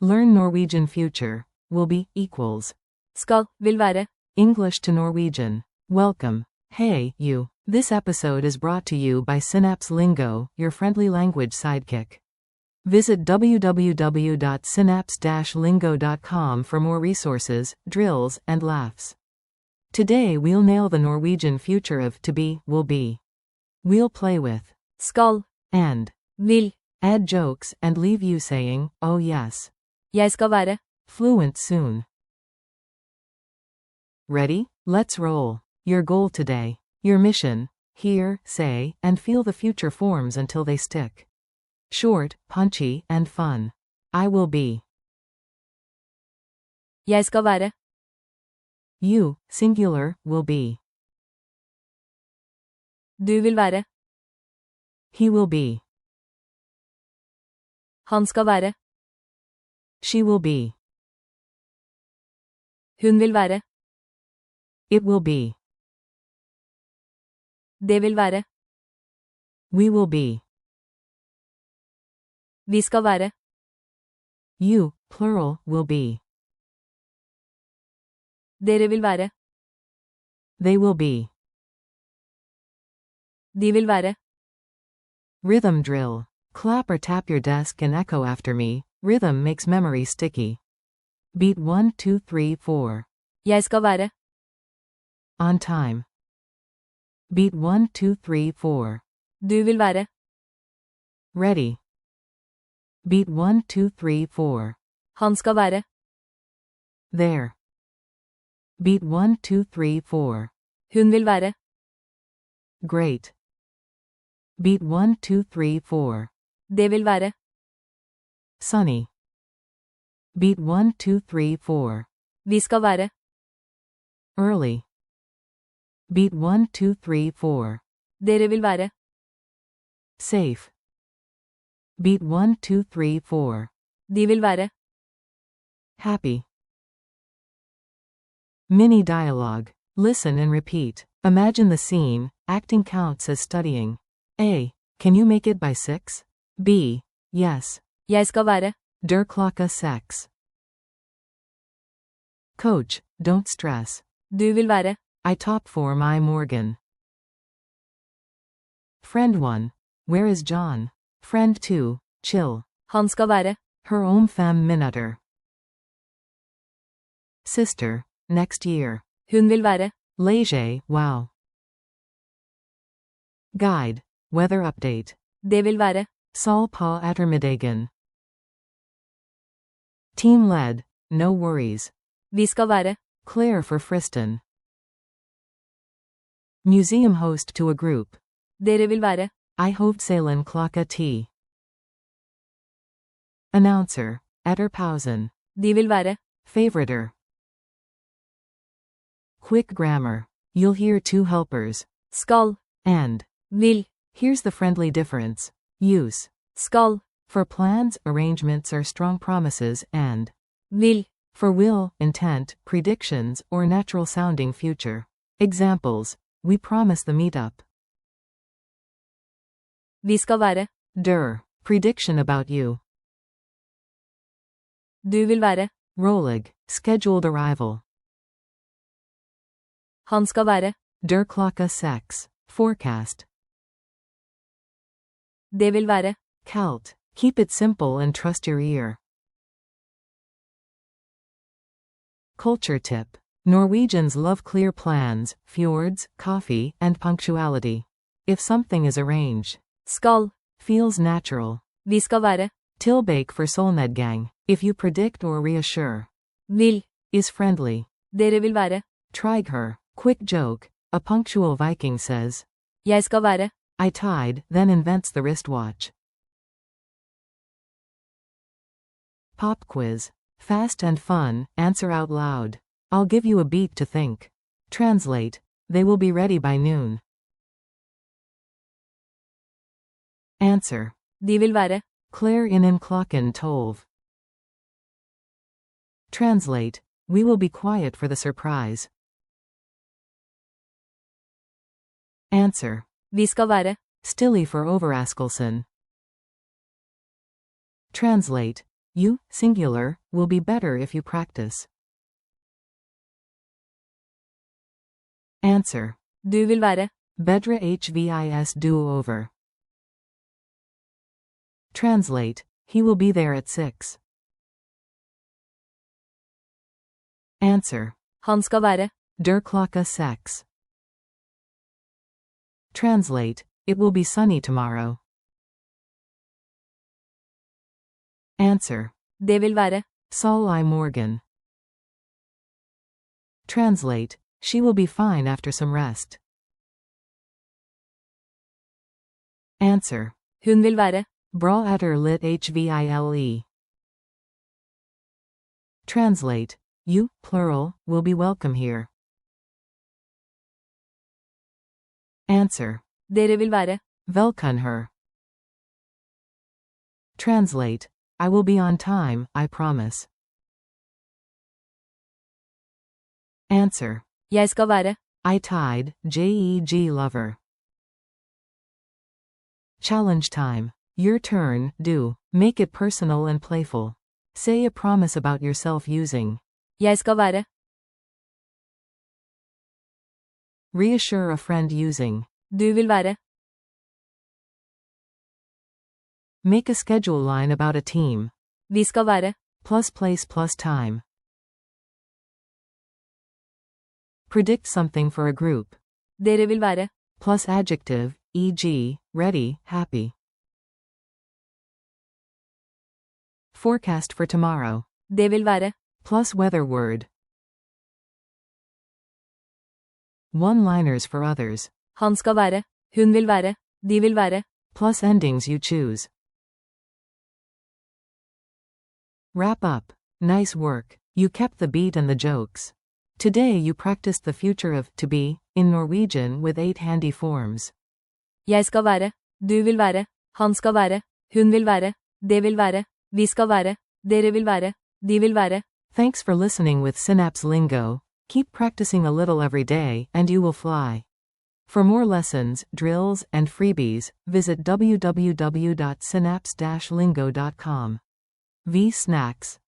Learn Norwegian future. Will be equals. Skal, vil være. English to Norwegian. Welcome. Hey, you. This episode is brought to you by Synapse Lingo, your friendly language sidekick. Visit www.synapse-lingo.com for more resources, drills, and laughs. Today we'll nail the Norwegian future of to be, will be. We'll play with Skal, and vil. add jokes and leave you saying, oh yes. Jeg skal være. Fluent soon. Ready? Let's roll. Your goal today. Your mission. Hear, say, and feel the future forms until they stick. Short, punchy, and fun. I will be. Jeg skal være. You, singular, will be. Du vil være. He will be. Han skal være. She will be. Hun vil være. It will be. Det vil være. We will be. Vi skal være. You, plural, will be. Dere vil være. They will be. De vil være. Rhythm drill. Clap or tap your desk and echo after me. Rhythm makes memory sticky. Beat 1, 2, 3, 4. Jeg skal være. On time. Beat 1, 2, 3, 4. Du vil være. Ready. Beat 1, 2, 3, 4. Han skal være. There. Beat 1, 2, 3, 4. Hun vil være. Great. Beat 1, 2, 3, 4. Det vil være. Sunny. Beat 1, 2, 3, 4. Vi skal være. Early. Beat 1, 2, 3, 4. Dere vil være. Safe. Beat 1, 2, 3, 4. De vil være. Happy. Mini dialogue. Listen and repeat. Imagine the scene. Acting counts as studying. A. Can you make it by 6? B. Yes. Jeg skal være. Klokka 6. Coach, don't stress. Du vil være. I top for my Morgan. Friend 1. Where is John? Friend 2. Chill. Han skal være. Her om 5 minutter. Sister. Next year. Hun vil være. Léger, wow. Guide. Weather update. Det vil være. Sol på ettermiddagen. Team led. No worries. Vi skal være. Claire for Friston. Museum host to a group. Dere vil være. I hovedselen klokka 10. Announcer. Etterpausen. De vil være. Favoriter. Quick grammar. You'll hear two helpers. Skal. And. Vil. Here's the friendly difference. Use. Skal. For plans, arrangements or strong promises, and. Vil. For will, intent, predictions, or natural sounding future. Examples. We promise the meetup. Vi skal være. Prediction about you. Du vil være. Rolig. Scheduled arrival. Han skal være. Klokka 6. Forecast. Det vil være. Celt. Keep it simple and trust your ear. Culture tip. Norwegians love clear plans, fjords, coffee, and punctuality. If something is arranged. Skal. Feels natural. Vi skal være. Tilbake for solnedgang. If you predict or reassure. Vil. Is friendly. Dere vil være. Trig her. Quick joke. A punctual Viking says. Jeg skal være. I tied, then invents the wristwatch. Pop quiz. Fast and fun, answer out loud. I'll give you a beat to think. Translate. They will be ready by noon. Answer. De vil være. Claire innen klokken 12. Translate. We will be quiet for the surprise. Answer. Vi skal være. Stille for overraskelsen. Translate. You, singular, will be better if you practice. Answer. Du vil være. Bedre hvis do-over. Translate. He will be there at 6. Answer. Han skal være. Der klokka 6. Translate. It will be sunny tomorrow. Answer. Det vil være. Sol I morgen. Translate. She will be fine after some rest. Answer. Hun vil være. Bra etter lit hvile. Translate. You, plural, will be welcome here. Answer. Dere vil være. Velkommen her. Translate. I will be on time, I promise. Answer. Jeg skal være. I tied, J.11. Challenge time. Your turn, do. Make it personal and playful. Say a promise about yourself using. Jeg skal være. Reassure a friend using. Du vil være. Make a schedule line about a team. Vi skal være. Plus place plus time. Predict something for a group. Dere vil være. Plus adjective, e.g., ready, happy. Forecast for tomorrow. Det vil være. Plus weather word. One-liners for others. Han skal være. Hun vil være. De vil være. Plus endings you choose. Wrap up. Nice work. You kept the beat and the jokes. Today you practiced the future of to be in Norwegian with 8 handy forms. Jeg skal være. Du vil være. Han skal være. Hun vil være. Det vil være. Vi skal være. Dere vil være. De vil være. Thanks for listening with Synapse Lingo. Keep practicing a little every day and you will fly. For more lessons, drills, and freebies, visit www.synapse-lingo.com. V Snacks.